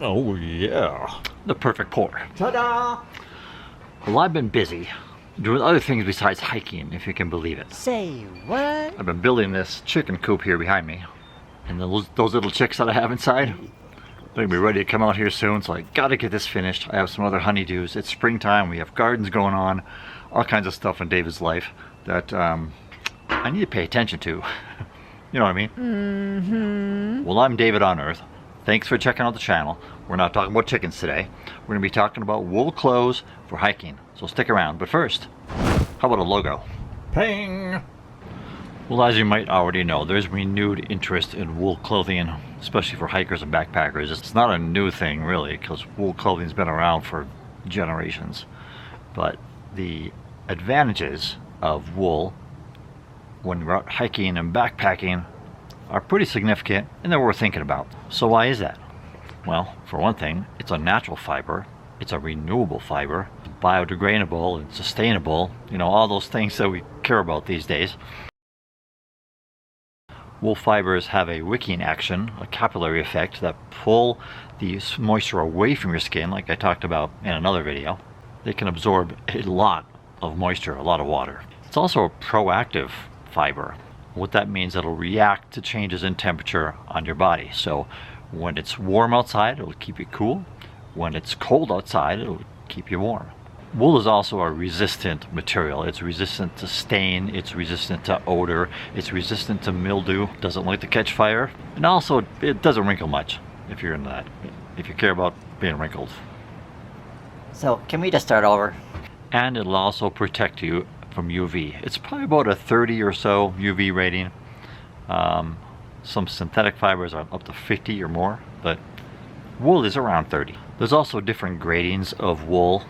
Oh yeah, the perfect pour. Ta-da! Well, I've been busy doing other things besides hiking, if you can believe it. Say what? I've been building this chicken coop here behind me, and those little chicks that I have inside, they're gonna be ready to come out here soon, so I gotta get this finished. I have some other honeydews. It's springtime, we have gardens going on, all kinds of stuff in David's life that I need to pay attention to. You know what I mean? Mm-hmm. Well, I'm David on Earth. Thanks for checking out the channel. We're not talking about chickens today. We're gonna be talking about wool clothes for hiking, so stick around. But first, how about a logo? Ping! Well, as you might already know, there's renewed interest in wool clothing, especially for hikers and backpackers. It's not a new thing, really, because wool clothing's been around for generations. But the advantages of wool when you're out hiking and backpacking are pretty significant, and they're worth thinking about. So why is that? Well, for one thing, it's a natural fiber, it's a renewable fiber, biodegradable and sustainable, you know, all those things that we care about these days. Wool fibers have a wicking action, a capillary effect that pull the moisture away from your skin, like I talked about in another video. They can absorb a lot of moisture, a lot of water. It's also a proactive fiber. What that means, it'll react to changes in temperature on your body. So when it's warm outside, it'll keep you cool. When it's cold outside, it'll keep you warm. Wool is also a resistant material. It's resistant to stain, it's resistant to odor, it's resistant to mildew, doesn't like to catch fire, and also it doesn't wrinkle much if you're into that, if you care about being wrinkled. So, can we just start over? And it'll also protect you from UV. It's probably about a 30 or so UV rating. Some synthetic fibers are up to 50 or more, but wool is around 30. There's also different gradings of wool,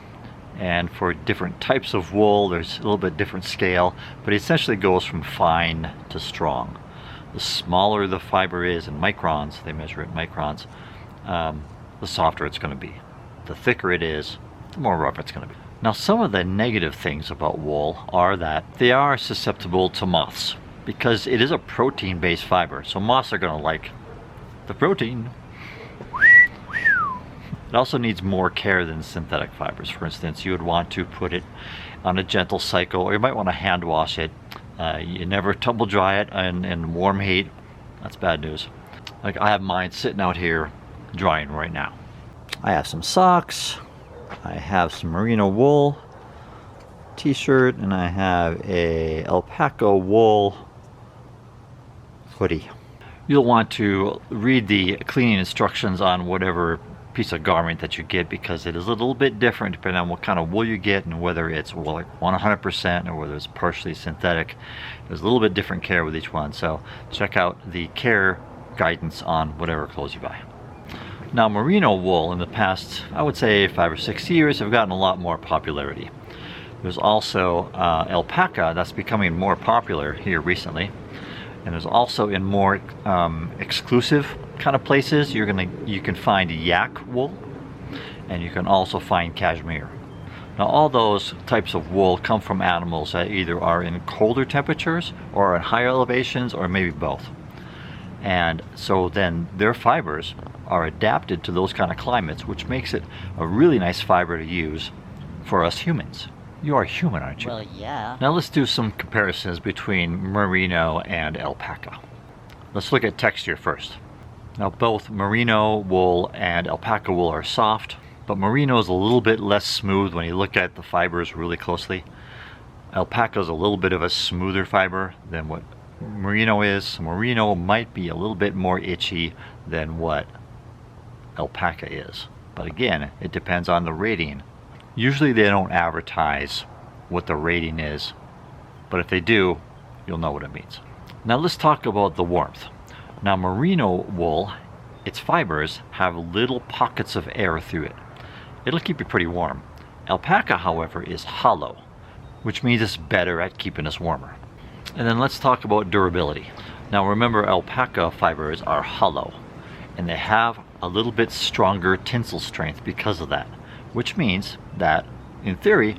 and for different types of wool there's a little bit different scale, but it essentially goes from fine to strong. The smaller the fiber is in microns, they measure it in microns, the softer it's going to be. The thicker it is, the more rough it's going to be. Now, some of the negative things about wool are that they are susceptible to moths because it is a protein-based fiber, so moths are going to like the protein. It also needs more care than synthetic fibers. For instance, you would want to put it on a gentle cycle, or you might want to hand wash it. You never tumble dry it in warm heat. That's bad news. Like, I have mine sitting out here drying right now. I have some socks, I have some merino wool t-shirt, and I have a alpaca wool hoodie. You'll want to read the cleaning instructions on whatever piece of garment that you get, because it is a little bit different depending on what kind of wool you get and whether it's wool like 100% or whether it's partially synthetic. There's a little bit different care with each one, so check out the care guidance on whatever clothes you buy. Now, merino wool in the past, I would say 5 or 6 years, have gotten a lot more popularity. There's also alpaca that's becoming more popular here recently, and there's also in more exclusive kind of places you can find yak wool, and you can also find cashmere. Now, all those types of wool come from animals that either are in colder temperatures or at higher elevations, or maybe both. And so then their fibers are adapted to those kind of climates, which makes it a really nice fiber to use for us humans. You are human, aren't you? Well, yeah. Now let's do some comparisons between merino and alpaca. Let's look at texture first. Now, both merino wool and alpaca wool are soft, but merino is a little bit less smooth when you look at the fibers really closely. Alpaca is a little bit of a smoother fiber than what merino is. Merino might be a little bit more itchy than what alpaca is, but again, it depends on the rating. Usually they don't advertise what the rating is, but if they do, you'll know what it means. Now let's talk about the warmth. Now, merino wool, its fibers have little pockets of air through it. It'll keep you pretty warm. Alpaca, however, is hollow, which means it's better at keeping us warmer. And then let's talk about durability. Now remember, alpaca fibers are hollow, and they have a little bit stronger tensile strength because of that, which means that, in theory,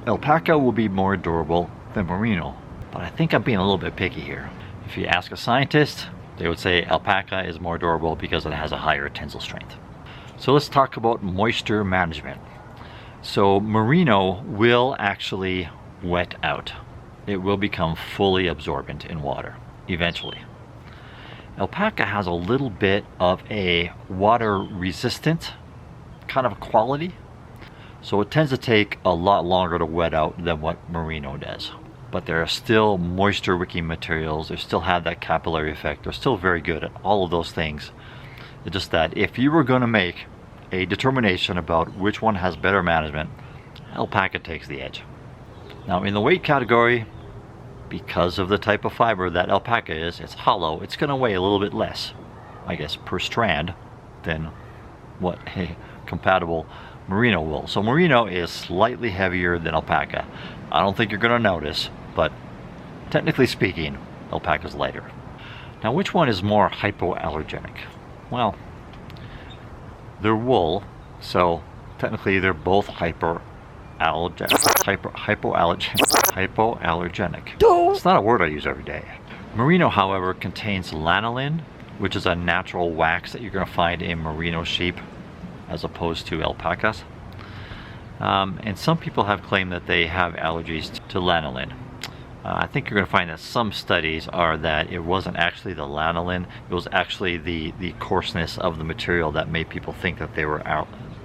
alpaca will be more durable than merino. But I think I'm being a little bit picky here. If you ask a scientist, they would say alpaca is more durable because it has a higher tensile strength. So let's talk about moisture management. So merino will actually wet out. It will become fully absorbent in water eventually. Alpaca has a little bit of a water resistant kind of quality, so it tends to take a lot longer to wet out than what merino does. But there are still moisture wicking materials, they still have that capillary effect, they're still very good at all of those things. It's just that if you were going to make a determination about which one has better management, alpaca takes the edge. Now in the weight category, because of the type of fiber that alpaca is, it's hollow, it's going to weigh a little bit less, I guess, per strand than what a compatible merino wool. So merino is slightly heavier than alpaca. I don't think you're going to notice, but technically speaking, alpaca is lighter. Now which one is more hypoallergenic? Well, they're wool, so technically they're both hypoallergenic. It's not a word I use every day. Merino, however, contains lanolin, which is a natural wax that you're going to find in merino sheep as opposed to alpacas. And some people have claimed that they have allergies to lanolin. I think you're going to find that some studies are that it wasn't actually the lanolin, it was actually the coarseness of the material that made people think that they were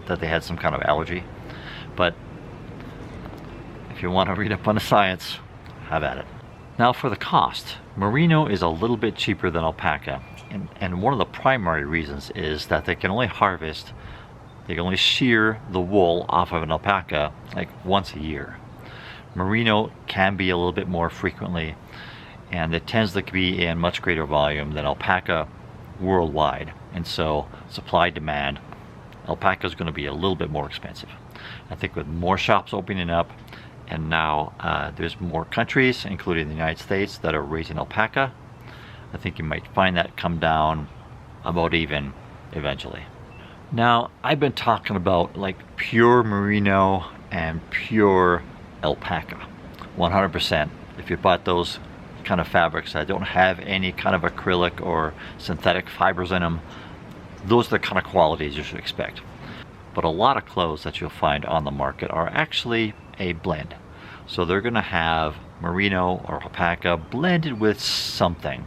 that they had some kind of allergy. But if you want to read up on the science, have at it. Now for the cost, merino is a little bit cheaper than alpaca, and one of the primary reasons is that they can only shear the wool off of an alpaca like once a year. Merino can be a little bit more frequently, and it tends to be in much greater volume than alpaca worldwide, and so supply demand, alpaca is going to be a little bit more expensive. I think with more shops opening up, and now there's more countries, including the United States, that are raising alpaca, I think you might find that come down about even eventually. Now I've been talking about like pure merino and pure alpaca 100%. If you bought those kind of fabrics that don't have any kind of acrylic or synthetic fibers in them, those are the kind of qualities you should expect. But a lot of clothes that you'll find on the market are actually a blend. So they're going to have merino or alpaca blended with something.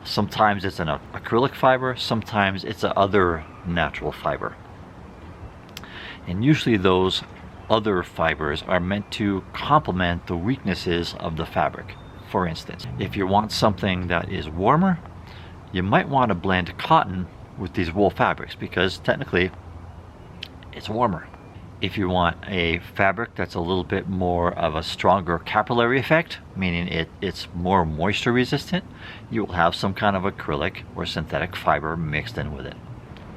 Sometimes it's an acrylic fiber, sometimes it's a other natural fiber. And usually those other fibers are meant to complement the weaknesses of the fabric. For instance, if you want something that is warmer, you might want to blend cotton with these wool fabrics because technically it's warmer. If you want a fabric that's a little bit more of a stronger capillary effect, meaning it's more moisture resistant, you will have some kind of acrylic or synthetic fiber mixed in with it.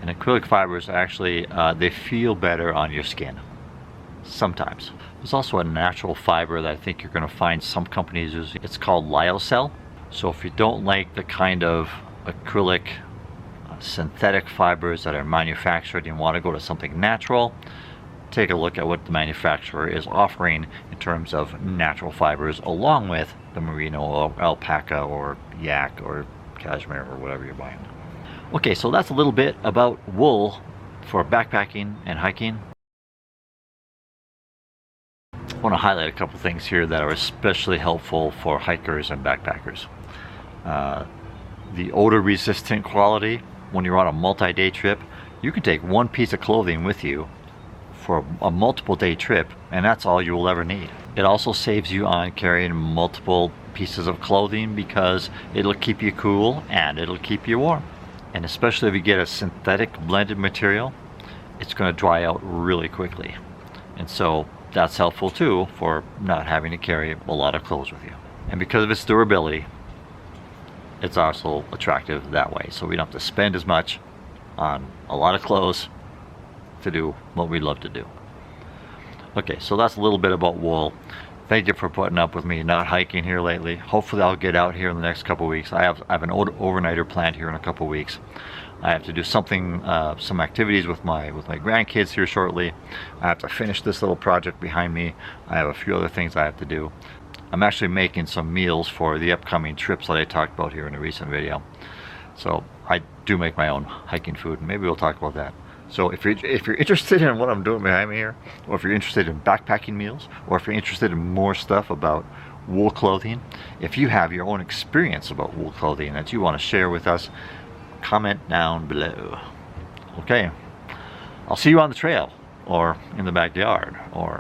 And acrylic fibers actually, they feel better on your skin. Sometimes. There's also a natural fiber that I think you're going to find some companies using. It's called lyocell. So if you don't like the kind of acrylic synthetic fibers that are manufactured and want to go to something natural, take a look at what the manufacturer is offering in terms of natural fibers along with the merino or alpaca or yak or cashmere or whatever you're buying. Okay, so that's a little bit about wool for backpacking and hiking. I want to highlight a couple things here that are especially helpful for hikers and backpackers. The odor resistant quality. When you're on a multi-day trip, you can take one piece of clothing with you for a multiple day trip, and that's all you will ever need. It also saves you on carrying multiple pieces of clothing because it'll keep you cool and it'll keep you warm. And especially if you get a synthetic blended material, it's going to dry out really quickly. And so that's helpful too for not having to carry a lot of clothes with you. And because of its durability, it's also attractive that way. So we don't have to spend as much on a lot of clothes to do what we love to do. Okay, so that's a little bit about wool. Thank you for putting up with me not hiking here lately. Hopefully I'll get out here in the next couple weeks. I have an overnighter planned here in a couple weeks. I have to do something, some activities with my grandkids here shortly. I have to finish this little project behind me. I have a few other things I have to do. I'm actually making some meals for the upcoming trips that I talked about here in a recent video. So I do make my own hiking food. Maybe we'll talk about that So if you're interested in what I'm doing behind me here, or if you're interested in backpacking meals, or if you're interested in more stuff about wool clothing, if you have your own experience about wool clothing that you want to share with us, comment down below. Okay, I'll see you on the trail, or in the backyard, or